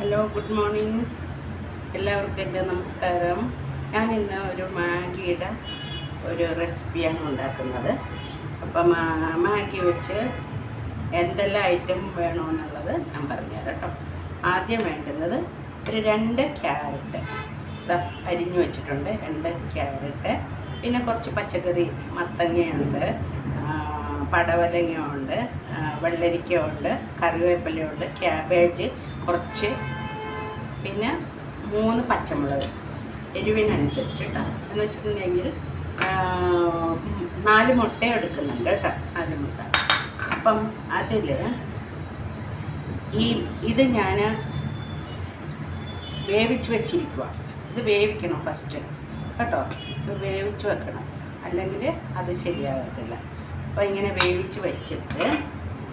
Hello, good morning. എല്ലാവർക്കും എൻ്റെ നമസ്കാരം. ഞാൻ ഇന്ന് ഒരു മാഗിയുടെ ഒരു റെസിപ്പിയാണ് ഉണ്ടാക്കുന്നത്. അപ്പം മാഗി വെച്ച് എന്തെല്ലാം ഐറ്റം വേണമെന്നുള്ളത് ഞാൻ പറഞ്ഞുതരാം കേട്ടോ. ആദ്യം വേണ്ടുന്നത് ഒരു 2 ക്യാരറ്റ് അരിഞ്ഞു വെച്ചിട്ടുണ്ട്. 2 ക്യാരറ്റ്, പിന്നെ കുറച്ച് പച്ചക്കറി, മത്തങ്ങയുണ്ട്, പടവലങ്ങയുണ്ട്, വെള്ളരിക്കയുണ്ട്, കറിവേപ്പിലയുണ്ട്, ക്യാബേജ് കുറച്ച്, പിന്നെ 3 പച്ചമുളക് എരിവിനനുസരിച്ച് കേട്ടോ. എന്ന് വെച്ചിട്ടുണ്ടെങ്കിൽ 4 മുട്ട എടുക്കുന്നുണ്ട് കേട്ടോ, 4 മുട്ട. അപ്പം അതിൽ ഇത് ഞാൻ വേവിച്ച് വെച്ചിരിക്കുക. ഇത് വേവിക്കണം ഫസ്റ്റ് കേട്ടോ, ഇത് വേവിച്ച് വെക്കണം, അല്ലെങ്കിൽ അത് ശരിയാകത്തില്ല. അപ്പോൾ ഇങ്ങനെ വേവിച്ച് വെച്ചിട്ട്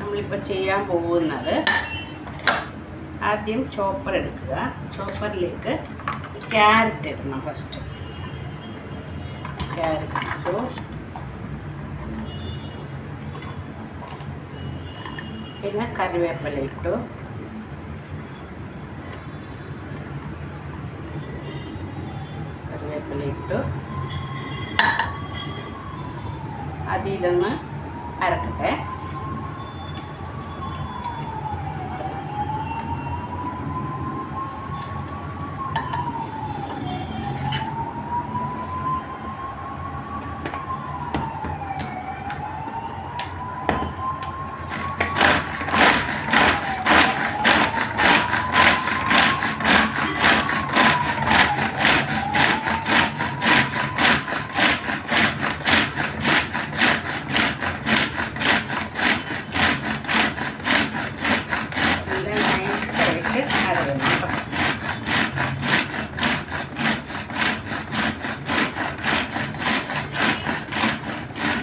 നമ്മളിപ്പോൾ ചെയ്യാൻ പോകുന്നത്, ആദ്യം ചോപ്പർ എടുക്കുക. ചോപ്പറിലേക്ക് ക്യാരറ്റ് ഇടണം. ഫസ്റ്റ് ക്യാരറ്റ് ഇട്ടു, പിന്നെ കറിവേപ്പില ഇട്ടു, അതിലൊന്ന് അരക്കട്ടെ.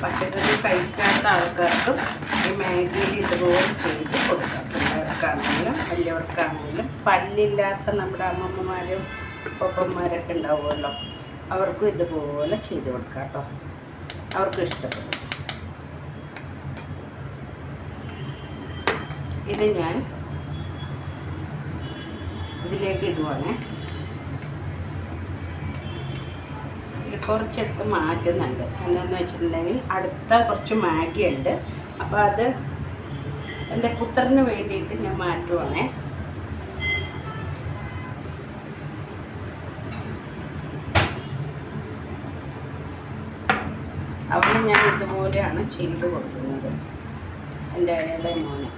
പച്ചക്കറി കഴിക്കാത്ത ആൾക്കാർക്കും ഈ മാഗിയിൽ ഇതുപോലെ ചെയ്ത് കൊടുക്കാം. പിള്ളേർക്കാണെങ്കിലും വലിയവർക്കാണെങ്കിലും. പല്ലില്ലാത്ത നമ്മുടെ അമ്മമ്മമാരും ഒപ്പന്മാരൊക്കെ ഉണ്ടാവുമല്ലോ, അവർക്കും ഇതുപോലെ ചെയ്ത് കൊടുക്കാം കേട്ടോ. അവർക്കും ഇഷ്ടപ്പെടും. ഇത് ഞാൻ ഇതിലേക്ക് ഇടുവാണേ. കുറച്ചെടുത്ത് മാറ്റുന്നുണ്ട്. എന്താണെന്ന് വെച്ചിട്ടുണ്ടെങ്കിൽ അടുത്ത കുറച്ച് മാഗി ഉണ്ട്, അപ്പോൾ അത് എൻ്റെ പുത്രന് വേണ്ടിയിട്ട് ഞാൻ മാറ്റുവാണേ. അവന് ഞാൻ ഇതുപോലെയാണ് ചെയ്ത് കൊടുക്കുന്നത്. എൻ്റെ ഇളയ മോന്,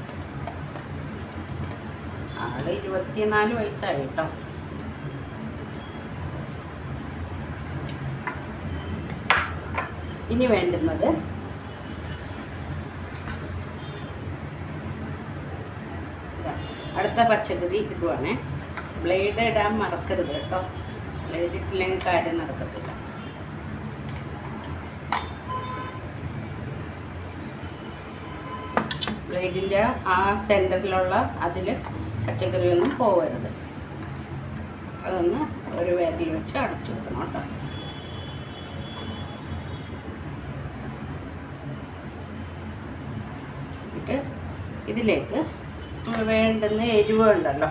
ആള് 24 വയസ്സായി കേട്ടോ. ഇനി വേണ്ടുന്നത് അടുത്ത പച്ചക്കറി ഇടുവാണേ. ബ്ലേഡ് ഇടാൻ മറക്കരുത് കേട്ടോ, ബ്ലേഡ് ഇട്ടില്ലെങ്കിൽ കാര്യം നടക്കത്തില്ല. ബ്ലേഡിൻ്റെ ആ സെൻറ്ററിലുള്ള അതിൽ പച്ചക്കറിയൊന്നും പോകരുത്. അതൊന്ന് ഒരു വിരൽ വെച്ച് അടച്ചു വെക്കണം കേട്ടോ. ഇതിലേക്ക് വേണ്ടുന്ന എരിവ് ഉണ്ടല്ലോ,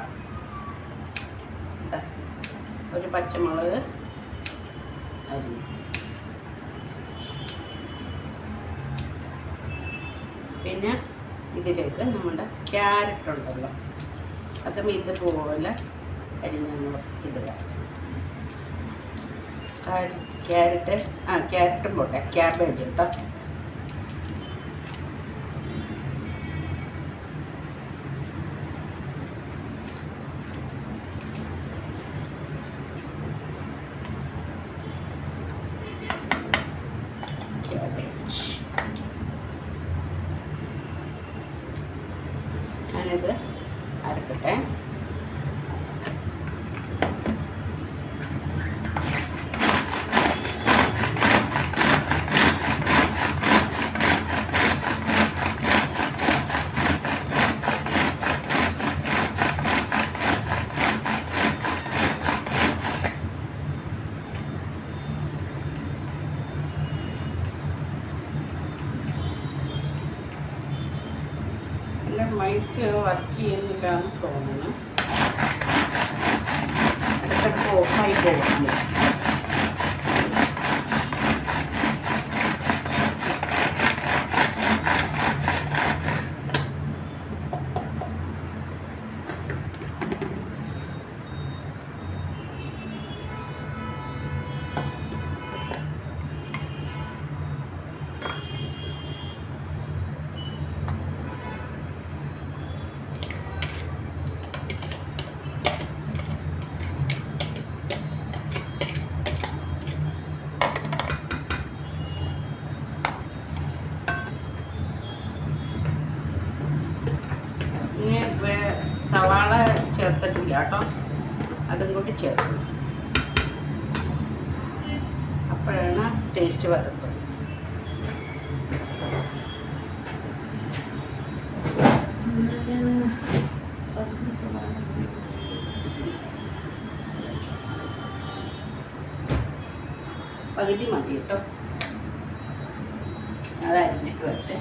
ഒരു പച്ചമുളക് അരിഞ്ഞു, പിന്നെ ഇതിലേക്ക് നമ്മുടെ ക്യാരറ്റ് ഉണ്ടല്ലോ, അതും ഇതുപോലെ അരിഞ്ഞൊന്ന് ഇടുക. ക്യാരറ്റും പോട്ടെ, ക്യാബേജ് കേട്ടോ. ഞാനിത് അരക്കട്ടെ. മൈക്ക് വർക്ക് ചെയ്യുന്നില്ല എന്ന് തോന്നുന്നു. അടുപ്പ് ഓഫായി പോകുന്നു. സവാള ചേർത്തിട്ടില്ല കേട്ടോ, അതും കൂടി ചേർക്കും. അപ്പോഴാണ് ടേസ്റ്റ് വരത്തുള്ളൂ. പകുതി മതി കേട്ടോ, അത് അരിഞ്ഞിട്ട് വരട്ടെ.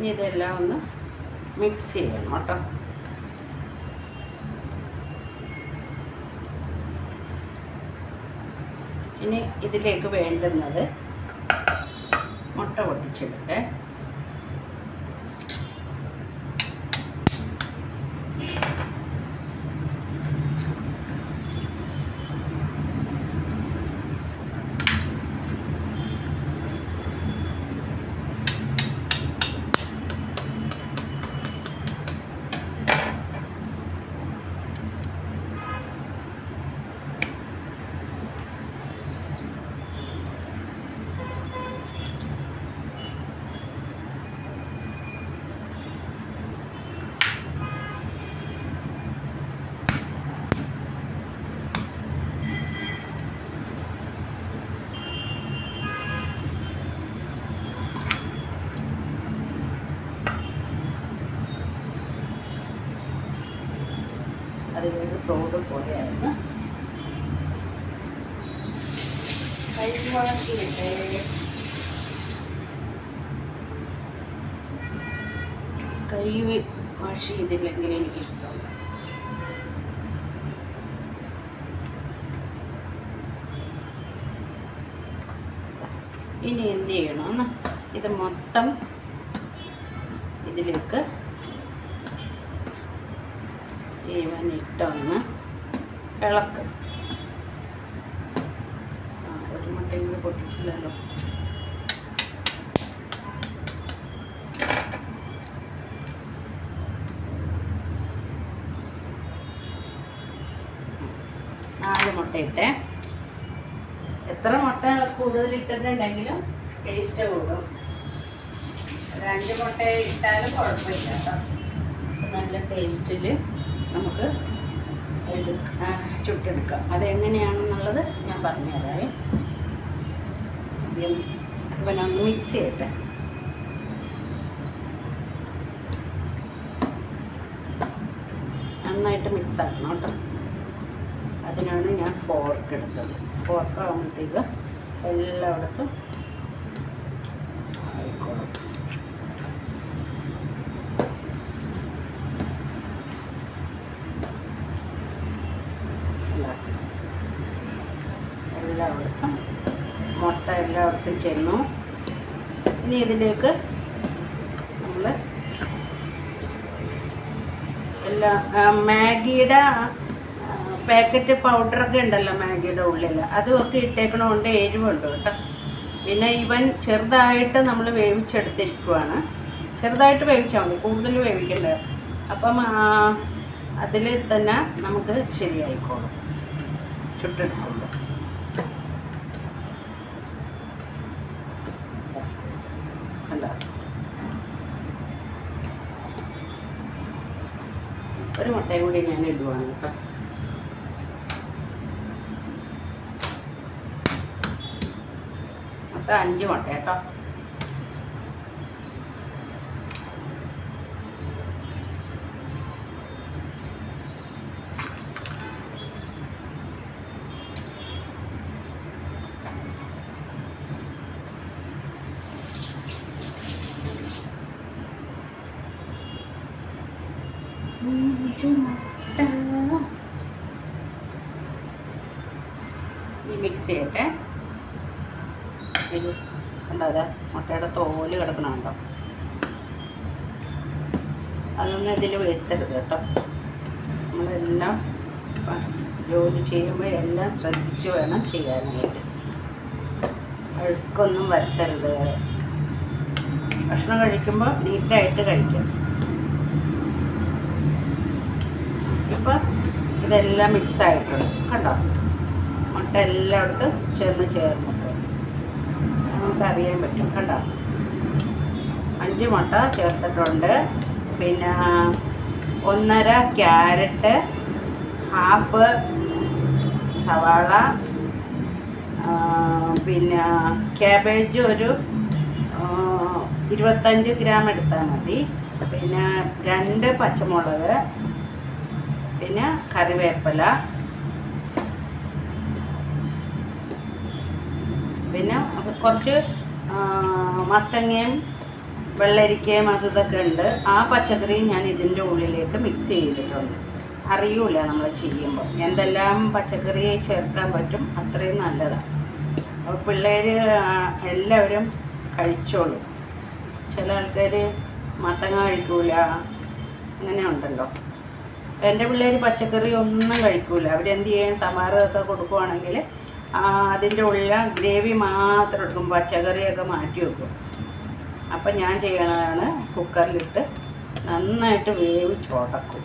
ഇതെല്ലാം ഒന്ന് മിക്സ് ചെയ്യണം കേട്ടോ. ഇനി ഇതിലേക്ക് വേണ്ടുന്നത് മുട്ട പൊട്ടിച്ചെടുക്കേ. അതിലൊരു തോട് പോലെയായിരുന്നു. കരിമുളകിലിട്ട് കൈ വാഷ് ചെയ്തില്ലെങ്കിൽ എനിക്കിഷ്ടമല്ല. ഇനി എന്ത് ചെയ്യണമെന്ന് ഇത് മൊത്തം ഇതിലേക്ക് ഇവനിട്ടൊന്ന് ഇളക്കും. ഒരു മുട്ടയും പൊട്ടിച്ചില്ലല്ലോ. നാല് മുട്ടയിട്ടേ എത്ര മുട്ട കൂടുതൽ ഇട്ടിട്ടുണ്ടെങ്കിലും ടേസ്റ്റ് കൂടും. ഒരു 5 മുട്ട ഇട്ടാലും കുഴപ്പമില്ല കേട്ടോ. നല്ല ടേസ്റ്റിൽ നമുക്ക് ചുട്ടെടുക്കാം. അതെങ്ങനെയാണെന്നുള്ളത് ഞാൻ പറഞ്ഞുതരാം. ഇവനൊന്ന് മിക്സ് ചെയ്യട്ടെ. നന്നായിട്ട് മിക്സ് ആക്കണം കേട്ടോ. അതിനാണ് ഞാൻ ഫോർക്ക് എടുത്തത്. ഫോർക്ക് ആകുമ്പോഴത്തേക്ക് എല്ലായിടത്തും ആയിക്കോളും. എല്ലായിടത്തും മുട്ട എല്ലായിടത്തും ചെന്നു. ഇനി ഇതിലേക്ക് നമ്മൾ മാഗിയുടെ പാക്കറ്റ് പൗഡറൊക്കെ ഉണ്ടല്ലോ മാഗിയുടെ ഉള്ളിൽ, അതുമൊക്കെ ഇട്ടേക്കണോണ്ട് എരിവുണ്ട് കേട്ടോ. പിന്നെ ഇവൻ ചെറുതായിട്ട് നമ്മൾ വേവിച്ചെടുത്തിരിക്കുവാണ്. ചെറുതായിട്ട് വേവിച്ചാൽ മതി, കൂടുതൽ വേവിക്കണ്ട. അപ്പം അതിൽ തന്നെ നമുക്ക് ശരിയായിക്കോളും ചുട്ടെടുക്കുമ്പോൾ. കണ്ടോ, ഒരു മുട്ടയും കൂടി ഞാൻ ഇടുവാണ് കേട്ടോ. മൊത്തം 5 മുട്ട കേട്ടോ. ഈ മിക്സ് ചെയ്യട്ടെ. ഇത് കണ്ടോ, അതാ മുട്ടയുടെ തോല് കിടക്കണുണ്ടോ, അതൊന്നും ഇതിൽ വരുത്തരുത് കേട്ടോ. നമ്മളെല്ലാം ജോലി ചെയ്യുമ്പോൾ എല്ലാം ശ്രദ്ധിച്ച് വേണം ചെയ്യാനായിട്ട്. അഴുക്കൊന്നും വരുത്തരുത്. ഭക്ഷണം കഴിക്കുമ്പോൾ നീറ്റായിട്ട് കഴിക്കാം. ഇപ്പം ഇതെല്ലാം മിക്സ് ആയിട്ടുണ്ട് കണ്ടോ. മുട്ട എല്ലായിടത്തും ചേർന്നിട്ട് നമുക്കറിയാൻ പറ്റും കണ്ടോ. 5 മുട്ട ചേർത്തിട്ടുണ്ട്. പിന്നെ 1.5 ക്യാരറ്റ്, ഹാഫ് സവാള, പിന്നെ ക്യാബേജ് ഒരു 25 ഗ്രാം എടുത്താൽ മതി. പിന്നെ 2 പച്ചമുളക്, പിന്നെ കറിവേപ്പില, പിന്നെ കുറച്ച് മത്തങ്ങയും വെള്ളരിക്കയും ഇതൊക്കെ ഉണ്ട്. ആ പച്ചക്കറിയും ഞാൻ ഇതിൻ്റെ ഉള്ളിലേക്ക് മിക്സ് ചെയ്തിട്ടുണ്ട്. അറിയൂല നമ്മൾ ചെയ്യുമ്പോൾ എന്തെല്ലാം പച്ചക്കറി ചേർക്കാൻ പറ്റും, അത്രയും നല്ലതാണ്. അപ്പോൾ പിള്ളേർ എല്ലാവരും കഴിച്ചോളും. ചില ആൾക്കാർ മത്തങ്ങ കഴിക്കൂല, അങ്ങനെ ഉണ്ടല്ലോ. എൻ്റെ പിള്ളേർ പച്ചക്കറി ഒന്നും കഴിക്കൂല. അവരെന്ത് ചെയ്യും, സാമ്പാറൊക്കെ കൊടുക്കുവാണെങ്കിൽ അതിൻ്റെ ഉള്ളിൽ ഗ്രേവി മാത്രം എടുക്കും, പച്ചക്കറിയൊക്കെ മാറ്റി വെക്കും. അപ്പം ഞാൻ ചെയ്യണതാണ് കുക്കറിലിട്ട് നന്നായിട്ട് വേവിച്ചുടക്കും.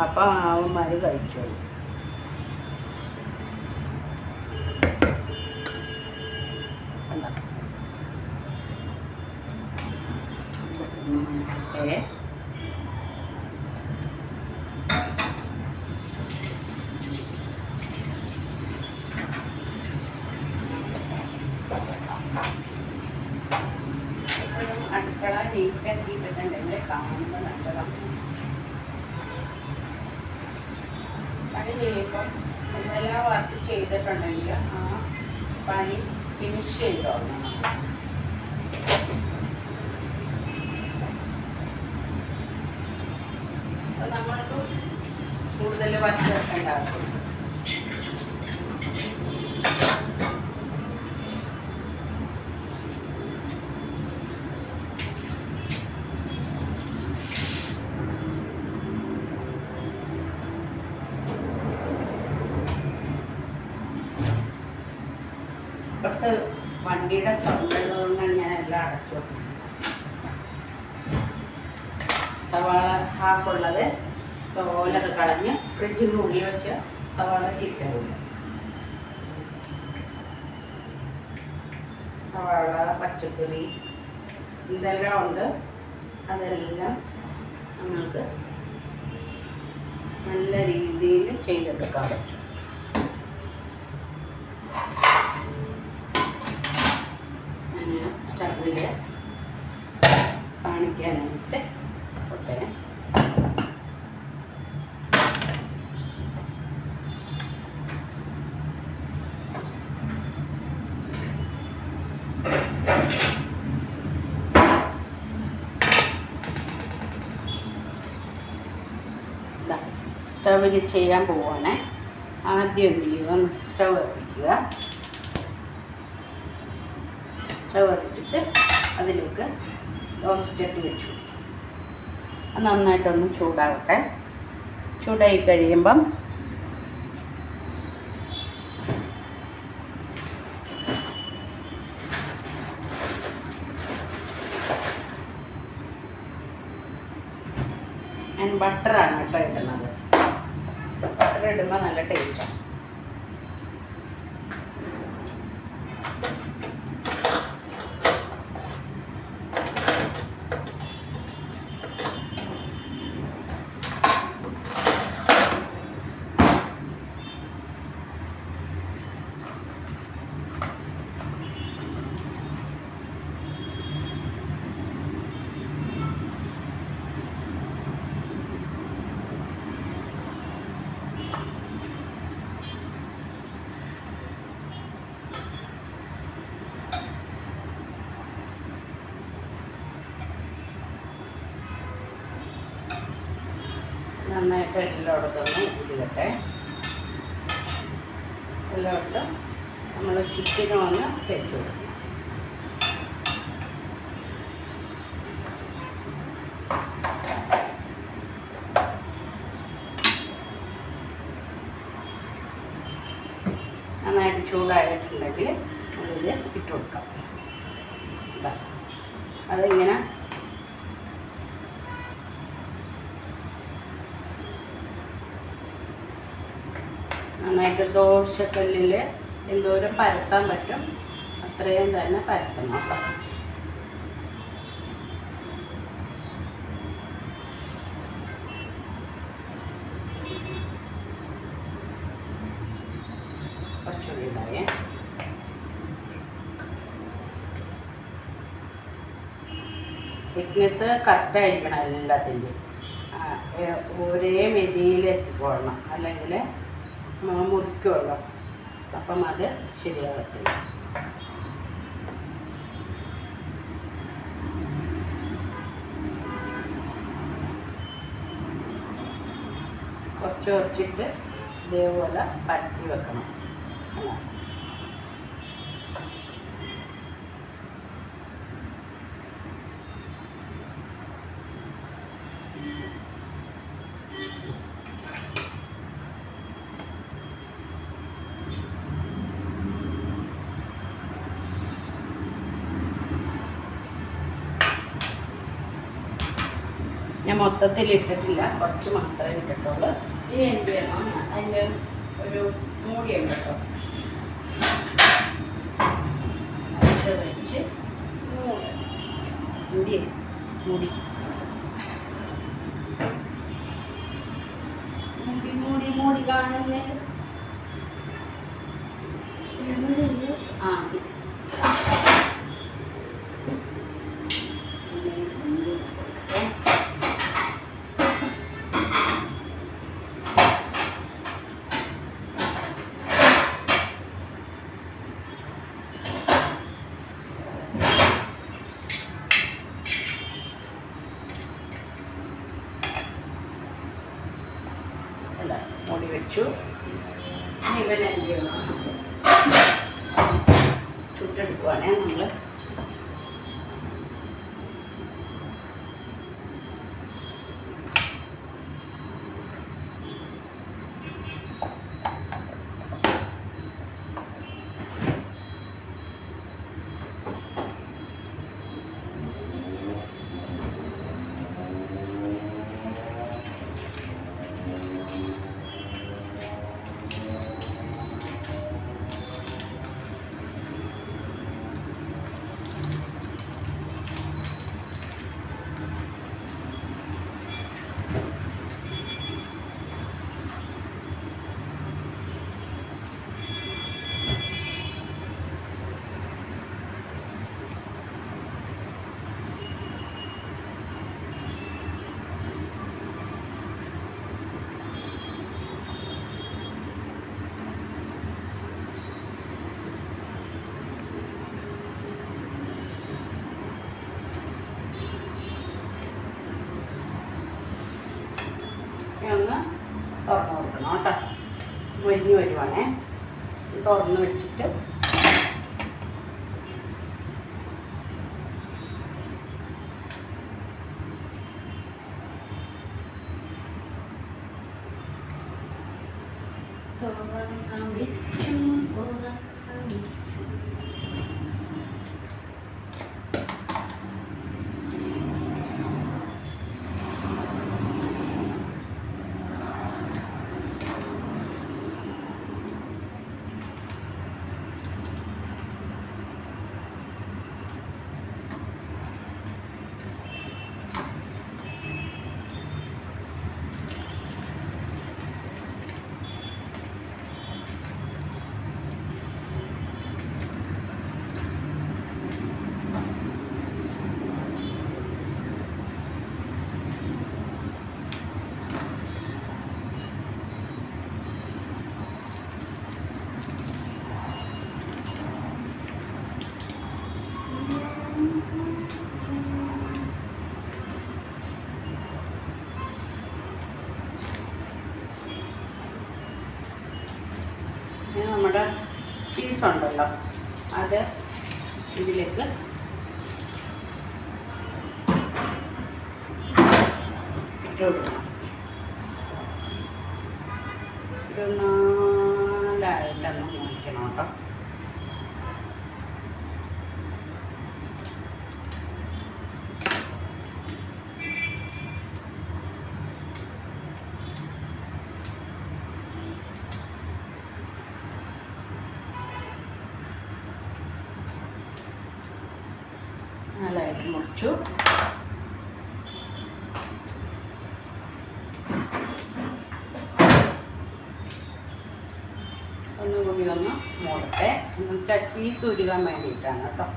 അപ്പം അവന്മാർ കഴിച്ചോളും. അടുക്കള നീറ്റാക്കിയിട്ടുണ്ടെങ്കിൽ കാണുമ്പോൾ നല്ലതാണ്. പണി ചെയ്യുമ്പോൾ എന്തെല്ലാം വർക്ക് ചെയ്തിട്ടുണ്ടെങ്കിൽ ആ പണി ഫിനിഷ് ചെയ്തോ. അപ്പം നമ്മൾക്ക് കൂടുതൽ വർക്ക് വെക്കേണ്ട ആവശ്യം. ഇപ്പോഴത്തെ വണ്ടിയുടെ സൗണ്ട് ഉള്ളതുകൊണ്ടാണ് ഞാൻ എല്ലാം അടച്ചു. സവാള ഹാഫ് ഉള്ളത് തോലൊക്കെ കളഞ്ഞ് ഫ്രിഡ്ജിൻ്റെ ഉള്ളിൽ വെച്ച് സവാള ചീത്തയില്ല. സവാള, പച്ചക്കറി ഇതെല്ലാം ഉണ്ട്. അതെല്ലാം നമുക്ക് നല്ല രീതിയിൽ ചെയ്തെടുക്കാൻ പറ്റും. ഞാൻ സ്റ്റവിൽ കാണിക്കാനായിട്ട് കൊട്ടെ. സ്റ്റവിൽ ചെയ്യാൻ പോവുകയാണേ. ആദ്യം എന്ത് ചെയ്യുക, സ്റ്റവ് കത്തിക്കുക. സ്റ്റവ് കത്തിച്ചിട്ട് അതിലേക്ക് ദോശച്ചട്ടി വെച്ചു. അത് നന്നായിട്ടൊന്ന് ചൂടാവട്ടെ. ചൂടായി കഴിയുമ്പം ഞാൻ ബട്ടറാണ് കേട്ടോ ഇടുന്നത്. ബട്ടർ ഇടുമ്പോൾ നല്ല ടേസ്റ്റാണ്. നന്നായിട്ട് എല്ലായിടത്തും ഉരുകട്ടെ. എല്ലായിടത്തും നമ്മൾ ചുറ്റിനും ഒന്ന് തേച്ച് കൊടുക്കണം. നന്നായിട്ട് ചൂടായിട്ടുണ്ടെങ്കിൽ അതിൽ ഇട്ട് കൊടുക്കാം. അതിങ്ങനെ നന്നായിട്ട് ദോശക്കല്ലിൽ എന്തോരം പരത്താൻ പറ്റും അത്രയും തന്നെ പരത്തണം കേട്ടോ. കുറച്ചുകൂടി ഇടാവേ. തിക്നെസ് കറക്റ്റായിരിക്കണം എല്ലാത്തിൻ്റെയും. ഒരേ മെതിയിൽ എത്തിക്കൊള്ളണം, അല്ലെങ്കിൽ മുറിക്കുള്ളൂ. അപ്പം അത് ശരിയാകത്തില്ല. കുറച്ച് കുറച്ചിട്ട് ഇതേപോലെ പരത്തി വെക്കണം. ഞാൻ മൊത്തത്തിൽ ഇട്ടിട്ടില്ല, കുറച്ച് മാത്രമേ ഇട്ടിട്ടുള്ളൂ. ഇനി എന്ത് വേണം, അതിൻ്റെ ഒരു മൂടിയുണ്ട് കേട്ടോ. അത് വെച്ച് മൂടി മൂടി മൂടി മൂടി മൂടി കാണുന്നേ. ആ മൂടി വെച്ചു. ഇവനെ എന്ത് ചെയ്യണം, ചുട്ടെടുക്കുവാണേ നമ്മൾ. ഒന്ന് തുറന്ന് കൊടുക്കണം കേട്ടോ. മൊരിഞ്ഞ് വരുവാണേ. തുറന്ന് വെച്ചിട്ട് നമ്മുടെ ചീസ് ഉണ്ടല്ലോ അത് ഇതിലേക്ക് ഇട്ട് കൊടുക്കണം. ഒരു 4 മുറിക്കണം കേട്ടോ. നല്ലതായിട്ട് മുറിച്ചു. ഒന്നുകൂടി ഒന്ന് മൂടട്ടെ. എന്നുവെച്ചാൽ ചീസ് ഉരുകാൻ വേണ്ടിയിട്ടാണ് കേട്ടോ.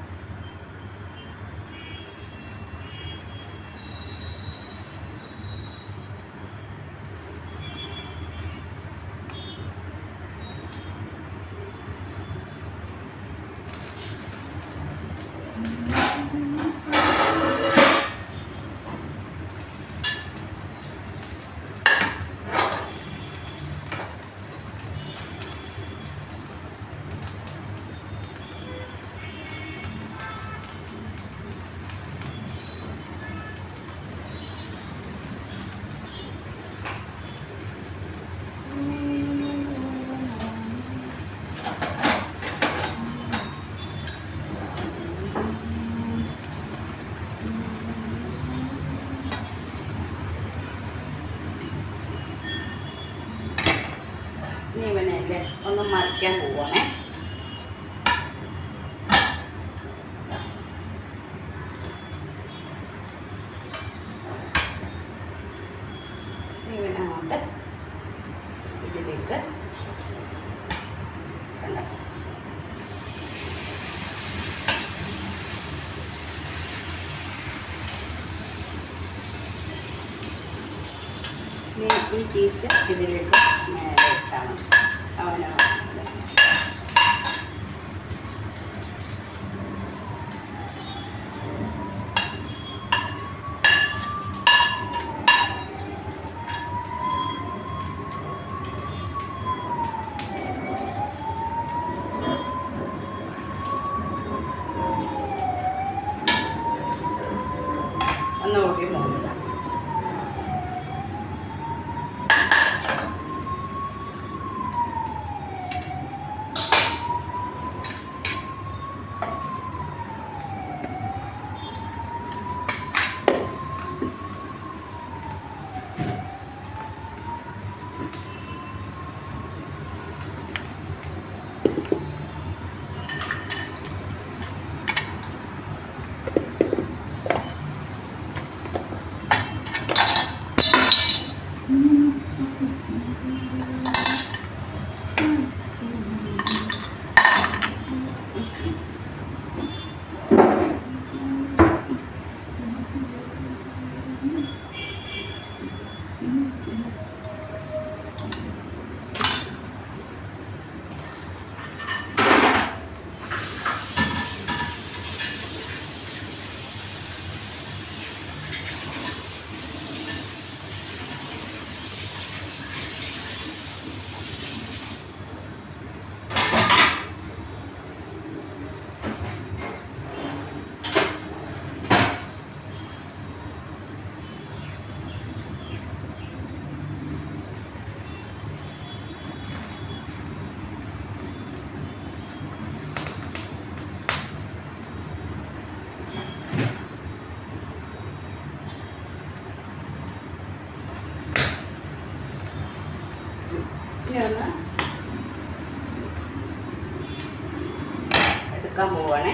ഇനി ഇവനല്ലേ ഒന്ന് മറിക്കാൻ പോവാണേ. ഇവനങ്ങോട്ട് ഇതിലേക്ക് കണ്ട ഈ ചീസ് ഇതിലേക്ക് മേലെ ഇട്ടാണ് അവന് ഒന്നുകൂടി മൂന്നില്ല. ഇനി ഒന്ന് എടുക്കാൻ പോവാണേ.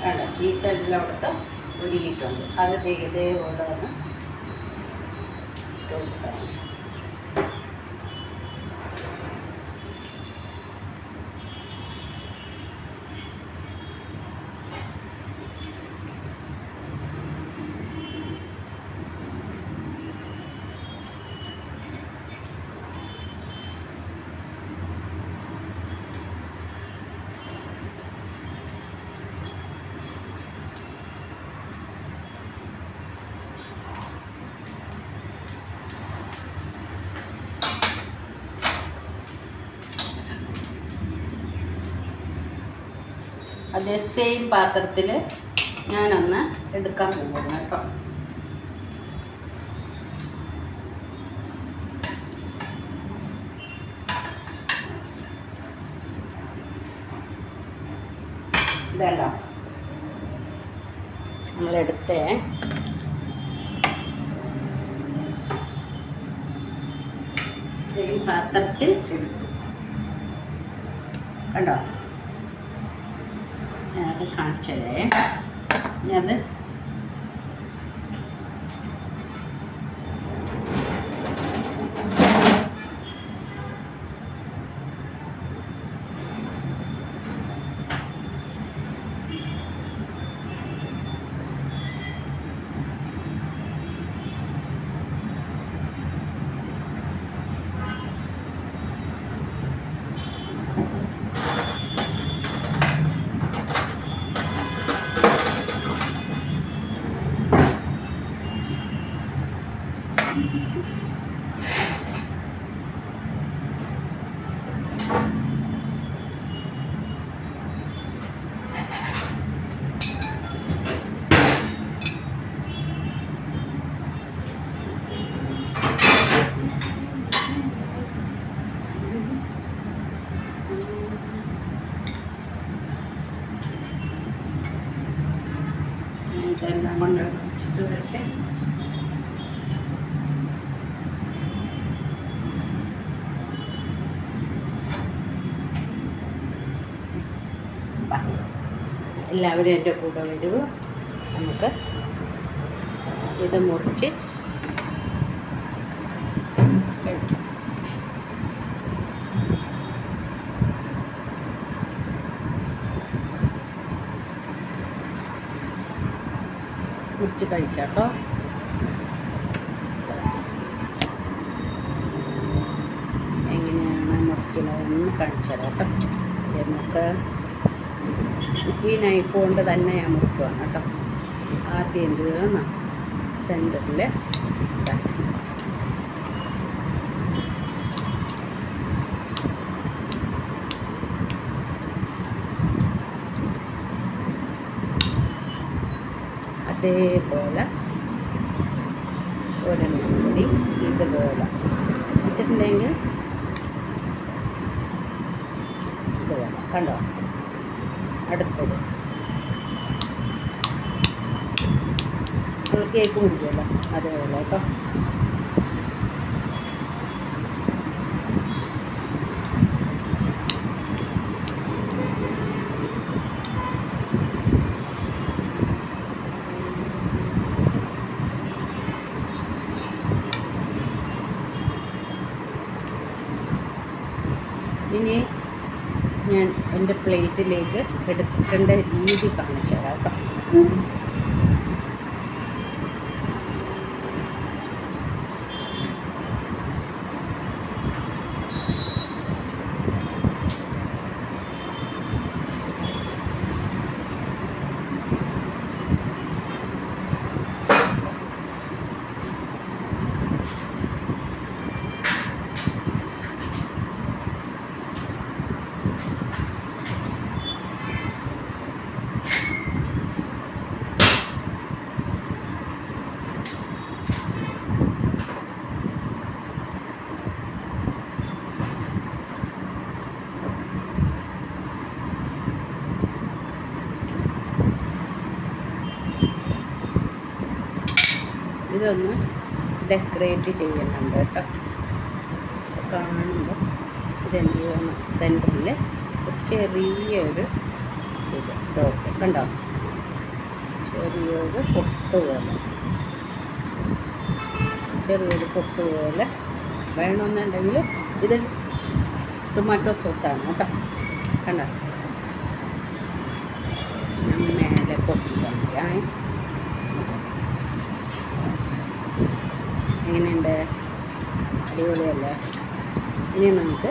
വേണ്ട, ചീസെല്ലാം കൊടുത്ത് ഉരുകിയിട്ടുണ്ട്. അത് ഇതേപോലെ ഒന്ന് ഇട്ട് കൊടുക്കാം. അതേ സെയിം പാത്രത്തിൽ ഞാനൊന്ന് എടുക്കാൻ പോകുന്നു കേട്ടോ. ഇതല്ലോ നമ്മളെടുത്തേ സെയിം പാത്രത്തിൽ എടുത്തു. കണ്ടോ, ഞാനത് കാണിച്ചതേ. ഞാനത് ഇതെല്ലാം കൊണ്ട് വെച്ചിട്ട് വെച്ച് എല്ലാവരും എൻ്റെ കൂടെ വരൂ. നമുക്ക് ഇത് മുറിച്ച് കഴിക്കാം. മുറിച്ച് കഴിക്കാം കേട്ടോ. എങ്ങനെയാണ് മുറിക്കുന്നതെന്ന് കാണിച്ചു തരാം കേട്ടോ. നമുക്ക് ഈ നൈഫ് കൊണ്ട് തന്നെ ഞാൻ മുറിക്കുവാണ് കേട്ടോ. ആദ്യം എന്ത് സെൻറ്ററിൽ അതേപോലെ ഒരെണ്ണം കൂടി ഇതുപോലെ വെച്ചിട്ടുണ്ടെങ്കിൽ ഇതുപോലെ കണ്ടോ. അടുത്തത് നമ്മൾ കേക്ക് മുറിക്കുമല്ലോ അതേപോലെ കേട്ടോ. ഇനി ഞാൻ എൻ്റെ പ്ലേറ്റിലേക്ക് എടുക്കേണ്ട രീതി കാണിച്ചു തരാം കേട്ടോ. ഇതൊന്ന് ഡെക്കറേറ്റ് ചെയ്യുന്നുണ്ട് കേട്ടോ. കാണുമ്പോൾ ഇതെന്ത് ചെയ്യുന്ന സെൻറ്ററിൽ ചെറിയൊരു ഇത് ഡോട്ട് കണ്ടോ, ചെറിയൊരു പൊട്ട് പോലെ വേണമെന്നുണ്ടെങ്കിൽ ഇത് ടൊമാറ്റോ സോസാണ് കേട്ടോ. കണ്ടോ, ഞാൻ മേലെ പൊട്ടി കാണിക്കാം. എങ്ങനെയുണ്ട്? അടിപൊളിയല്ലേ? ഇനി നമുക്ക്